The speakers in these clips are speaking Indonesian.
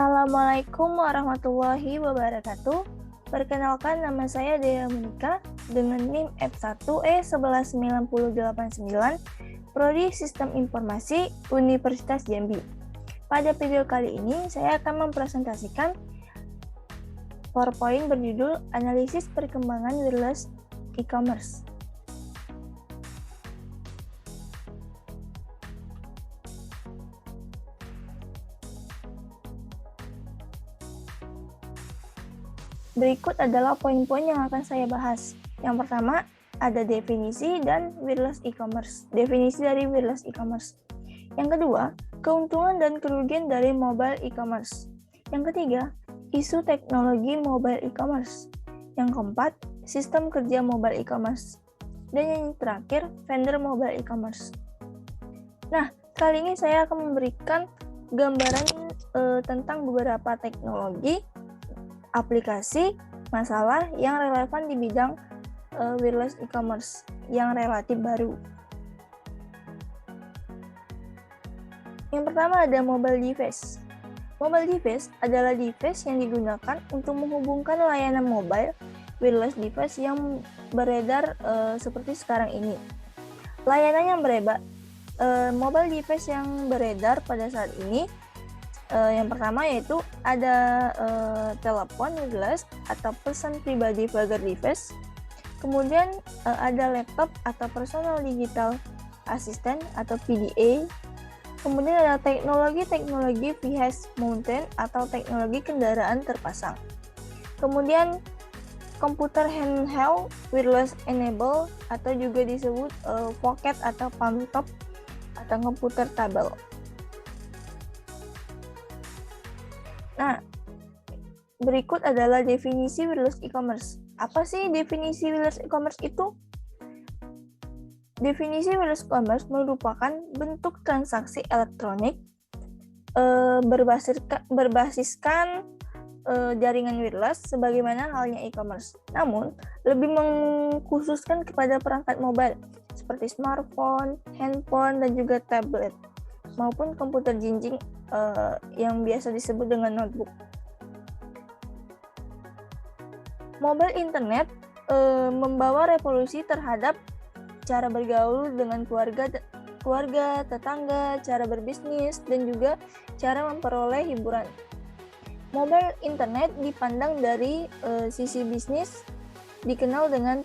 Assalamualaikum warahmatullahi wabarakatuh. Perkenalkan, nama saya Dea Monika dengan NIM F1E11989, Prodi Sistem Informasi Universitas Jambi. Pada video kali ini, saya akan mempresentasikan PowerPoint berjudul Analisis Perkembangan Wireless E-commerce. Berikut adalah poin-poin yang akan saya bahas. Yang pertama, ada definisi dan wireless e-commerce. Definisi dari wireless e-commerce. Yang kedua, keuntungan dan kerugian dari mobile e-commerce. Yang ketiga, isu teknologi mobile e-commerce. Yang keempat, sistem kerja mobile e-commerce. Dan yang terakhir, vendor mobile e-commerce. Nah, kali ini saya akan memberikan gambaran tentang beberapa teknologi, aplikasi, masalah yang relevan di bidang wireless e-commerce yang relatif baru. Yang pertama ada mobile device. Mobile device adalah device yang digunakan untuk menghubungkan layanan mobile wireless device yang beredar seperti sekarang ini. Layanan yang mobile device yang beredar pada saat ini yang pertama yaitu ada telepon wireless atau pesan pribadi pagar device. Kemudian ada laptop atau personal digital assistant atau PDA. Kemudian ada teknologi VHS mounted atau teknologi kendaraan terpasang. Kemudian komputer handheld wireless enable atau juga disebut pocket atau palm top atau komputer tabel. Nah, berikut adalah definisi wireless e-commerce. Apa sih definisi wireless e-commerce itu? Definisi wireless e-commerce merupakan bentuk transaksi elektronik berbasiskan jaringan wireless sebagaimana halnya e-commerce. Namun, lebih mengkhususkan kepada perangkat mobile seperti smartphone, handphone, dan juga tablet maupun komputer jinjing yang biasa disebut dengan notebook. Mobile internet membawa revolusi terhadap cara bergaul dengan keluarga, tetangga, cara berbisnis, dan juga cara memperoleh hiburan. Mobile internet dipandang dari sisi bisnis, dikenal dengan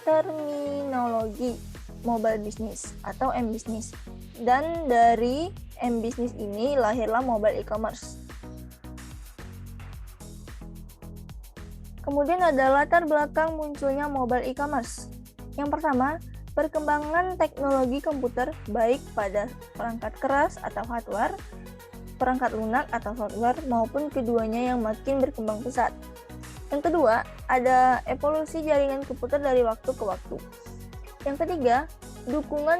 terminologi mobile business atau M-business. Dan dari M-business ini lahirlah mobile e-commerce. Kemudian ada latar belakang munculnya mobile e-commerce. Yang pertama, perkembangan teknologi komputer baik pada perangkat keras atau hardware, perangkat lunak atau software maupun keduanya yang makin berkembang pesat. Yang kedua, ada evolusi jaringan komputer dari waktu ke waktu. Yang ketiga, dukungan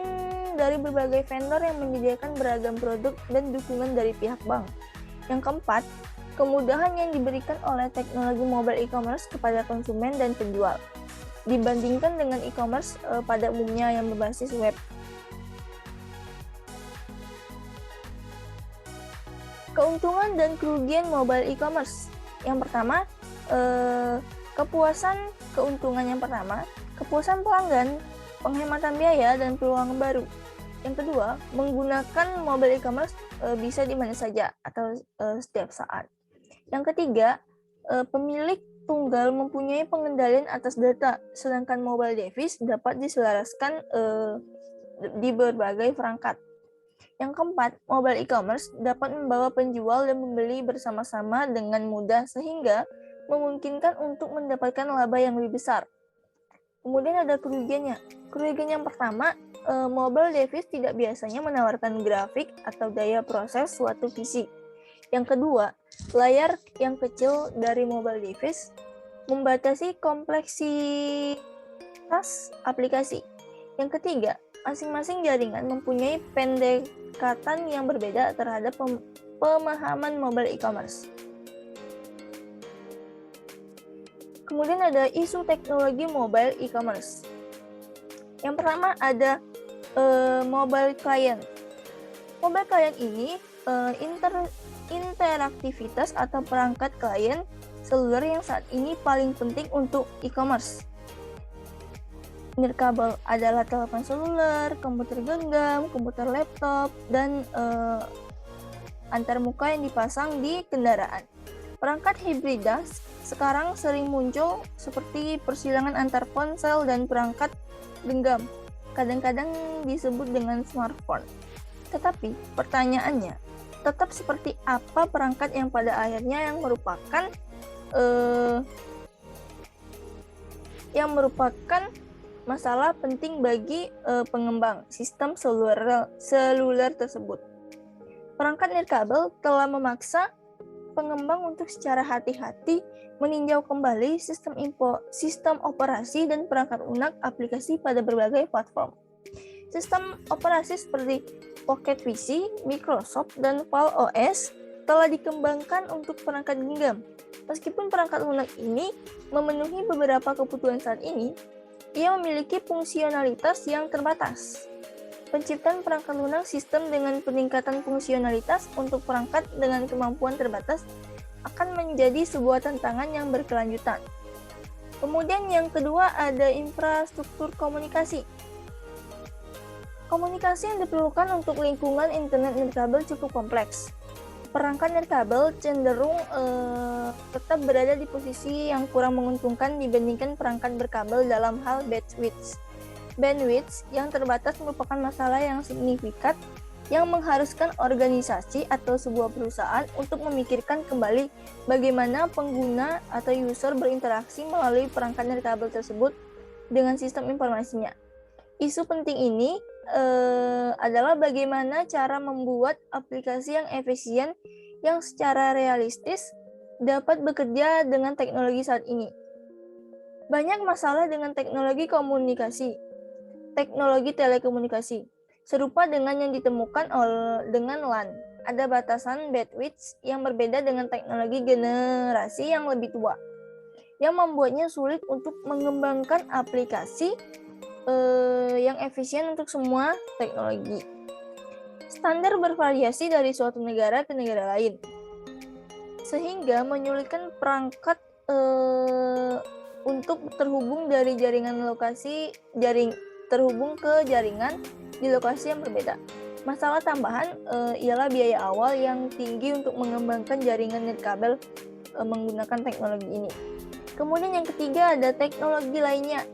dari berbagai vendor yang menyediakan beragam produk dan dukungan dari pihak bank. Yang keempat, kemudahan yang diberikan oleh teknologi mobile e-commerce kepada konsumen dan penjual dibandingkan dengan e-commerce pada umumnya yang berbasis web. Keuntungan dan kerugian mobile e-commerce. Yang pertama, keuntungan yang pertama, kepuasan pelanggan, penghematan biaya, dan peluang baru. Yang kedua, menggunakan mobile e-commerce bisa di mana saja atau setiap saat. Yang ketiga, pemilik tunggal mempunyai pengendalian atas data, sedangkan mobile device dapat diselaraskan di berbagai perangkat. Yang keempat, mobile e-commerce dapat membawa penjual dan pembeli bersama-sama dengan mudah sehingga memungkinkan untuk mendapatkan laba yang lebih besar. Kemudian ada kerugiannya. Kerugian yang pertama, mobile device tidak biasanya menawarkan grafik atau daya proses suatu PC. Yang kedua, layar yang kecil dari mobile device membatasi kompleksitas aplikasi. Yang ketiga, masing-masing jaringan mempunyai pendekatan yang berbeda terhadap pemahaman mobile e-commerce. Kemudian ada isu teknologi mobile e-commerce. Yang pertama ada mobile client. Mobile client ini interaktivitas atau perangkat klien seluler yang saat ini paling penting untuk e-commerce. Nirkabel adalah telepon seluler, komputer genggam, komputer laptop, dan antarmuka yang dipasang di kendaraan. Perangkat hibrida sekarang sering muncul seperti persilangan antar ponsel dan perangkat genggam, kadang-kadang disebut dengan smartphone. Tetapi pertanyaannya, tetap seperti apa perangkat yang pada akhirnya yang merupakan masalah penting bagi pengembang sistem seluler tersebut. Perangkat nirkabel telah memaksa pengembang untuk secara hati-hati meninjau kembali sistem operasi dan perangkat lunak aplikasi pada berbagai platform. Sistem operasi seperti Pocket PC, Microsoft, dan Palm OS telah dikembangkan untuk perangkat genggam. Meskipun perangkat lunak ini memenuhi beberapa kebutuhan saat ini, ia memiliki fungsionalitas yang terbatas. Penciptaan perangkat lunak sistem dengan peningkatan fungsionalitas untuk perangkat dengan kemampuan terbatas akan menjadi sebuah tantangan yang berkelanjutan. Kemudian yang kedua ada infrastruktur komunikasi. Komunikasi yang diperlukan untuk lingkungan internet nirkabel cukup kompleks. Perangkat nirkabel cenderung tetap berada di posisi yang kurang menguntungkan dibandingkan perangkat berkabel dalam hal bandwidth. Bandwidth yang terbatas merupakan masalah yang signifikan yang mengharuskan organisasi atau sebuah perusahaan untuk memikirkan kembali bagaimana pengguna atau user berinteraksi melalui perangkat nirkabel tersebut dengan sistem informasinya. Isu penting ini adalah bagaimana cara membuat aplikasi yang efisien yang secara realistis dapat bekerja dengan teknologi saat ini. Banyak masalah dengan teknologi telekomunikasi, serupa dengan yang ditemukan dengan LAN. Ada batasan bandwidth yang berbeda dengan teknologi generasi yang lebih tua, yang membuatnya sulit untuk mengembangkan aplikasi yang efisien untuk semua teknologi. Standar bervariasi dari suatu negara ke negara lain, sehingga menyulitkan perangkat untuk terhubung dari terhubung ke jaringan di lokasi yang berbeda. Masalah tambahan ialah biaya awal yang tinggi untuk mengembangkan jaringan nirkabel menggunakan teknologi ini. Kemudian yang ketiga ada teknologi lainnya.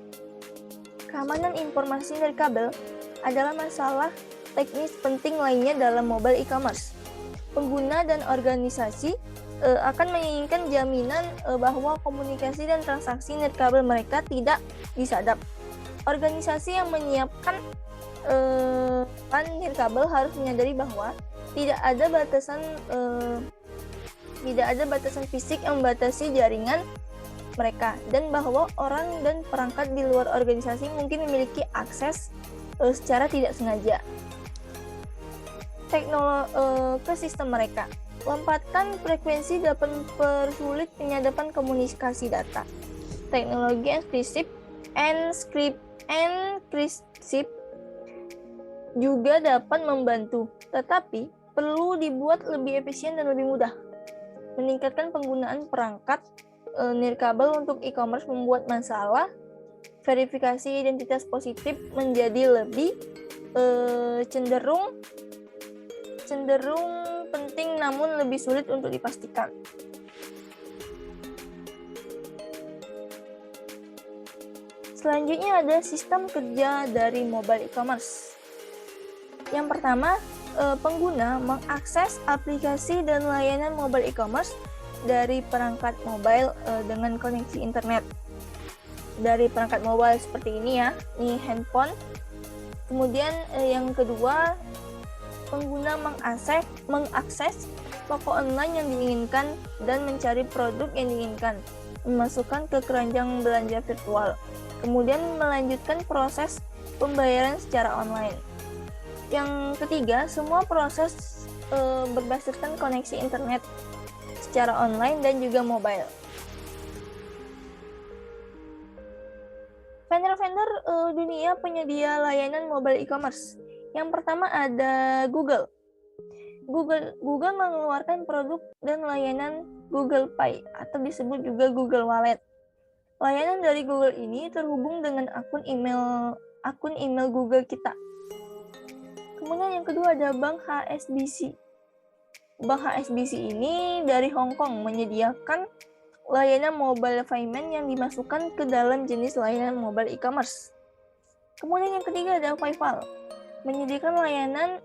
Keamanan informasi nirkabel adalah masalah teknis penting lainnya dalam mobile e-commerce. Pengguna dan organisasi akan menginginkan jaminan bahwa komunikasi dan transaksi nirkabel mereka tidak disadap. Organisasi yang menyiapkan nirkabel harus menyadari bahwa tidak ada batasan fisik yang membatasi jaringan mereka, dan bahwa orang dan perangkat di luar organisasi mungkin memiliki akses secara tidak sengaja ke sistem mereka. Lompatan frekuensi dapat mempersulit penyadapan komunikasi data. Teknologi enkripsi juga dapat membantu, tetapi perlu dibuat lebih efisien dan lebih mudah. Meningkatkan penggunaan perangkat nirkabel untuk e-commerce membuat masalah verifikasi identitas positif menjadi lebih cenderung penting namun lebih sulit untuk dipastikan. Selanjutnya ada sistem kerja dari mobile e-commerce. Yang pertama, pengguna mengakses aplikasi dan layanan mobile e-commerce dari perangkat mobile dengan koneksi internet. Dari perangkat mobile seperti ini ya, ini handphone. Kemudian yang kedua, pengguna mengakses toko online yang diinginkan dan mencari produk yang diinginkan, memasukkan ke keranjang belanja virtual. Kemudian melanjutkan proses pembayaran secara online. Yang ketiga, semua proses berbasiskan koneksi internet secara online dan juga mobile. Vendor-vendor dunia penyedia layanan mobile e-commerce. Yang pertama ada Google. Google mengeluarkan produk dan layanan Google Pay atau disebut juga Google Wallet. Layanan dari Google ini terhubung dengan akun email Google kita. Kemudian yang kedua ada Bank HSBC. Bank HSBC ini dari Hong Kong menyediakan layanan mobile payment yang dimasukkan ke dalam jenis layanan mobile e-commerce. Kemudian yang ketiga ada PayPal, menyediakan layanan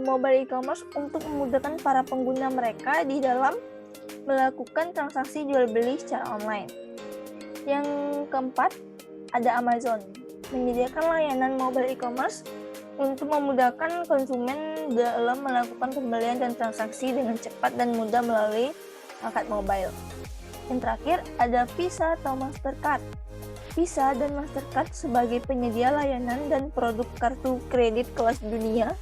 mobile e-commerce untuk memudahkan para pengguna mereka di dalam melakukan transaksi jual beli secara online. Yang keempat ada Amazon, menyediakan layanan mobile e-commerce untuk memudahkan konsumen dalam melakukan pembelian dan transaksi dengan cepat dan mudah melalui perangkat mobile. Yang terakhir ada Visa atau Mastercard. Visa dan Mastercard sebagai penyedia layanan dan produk kartu kredit kelas dunia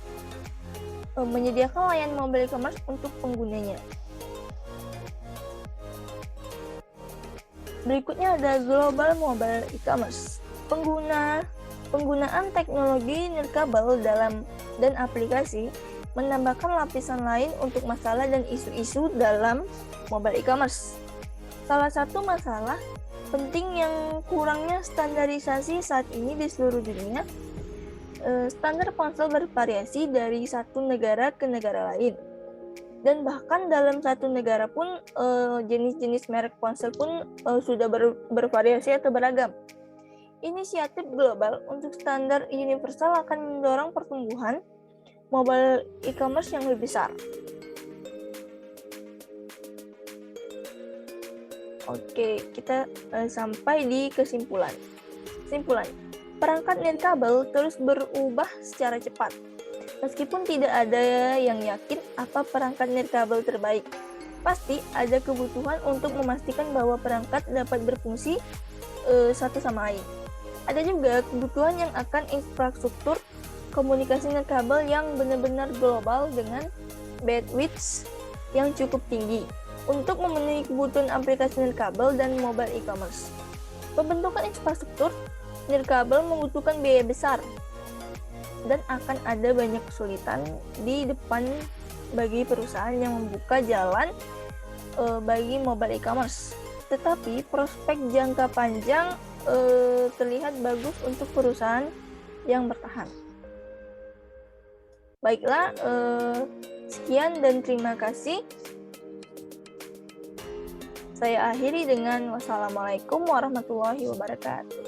menyediakan layanan mobile e-commerce untuk penggunanya. Berikutnya ada Global Mobile E-commerce. Penggunaan teknologi nirkabel dan aplikasi menambahkan lapisan lain untuk masalah dan isu-isu dalam mobile e-commerce. Salah satu masalah penting yang kurangnya standarisasi saat ini di seluruh dunia, standar ponsel bervariasi dari satu negara ke negara lain. Dan bahkan dalam satu negara pun jenis-jenis merek ponsel pun sudah bervariasi atau beragam. Inisiatif global untuk standar universal akan mendorong pertumbuhan mobile e-commerce yang lebih besar. Oke, kita sampai di kesimpulan. Perangkat nirkabel terus berubah secara cepat. Meskipun tidak ada yang yakin apa perangkat nirkabel terbaik, pasti ada kebutuhan untuk memastikan bahwa perangkat dapat berfungsi satu sama lain. Ada juga kebutuhan yang akan infrastruktur komunikasi nirkabel yang benar-benar global dengan bandwidth yang cukup tinggi untuk memenuhi kebutuhan aplikasi nirkabel dan mobile e-commerce. Pembentukan infrastruktur nirkabel membutuhkan biaya besar dan akan ada banyak kesulitan di depan bagi perusahaan yang membuka jalan bagi mobile e-commerce. Tetapi prospek jangka panjang terlihat bagus untuk perusahaan yang bertahan. Baiklah, sekian dan terima kasih. Saya akhiri dengan wassalamualaikum warahmatullahi wabarakatuh.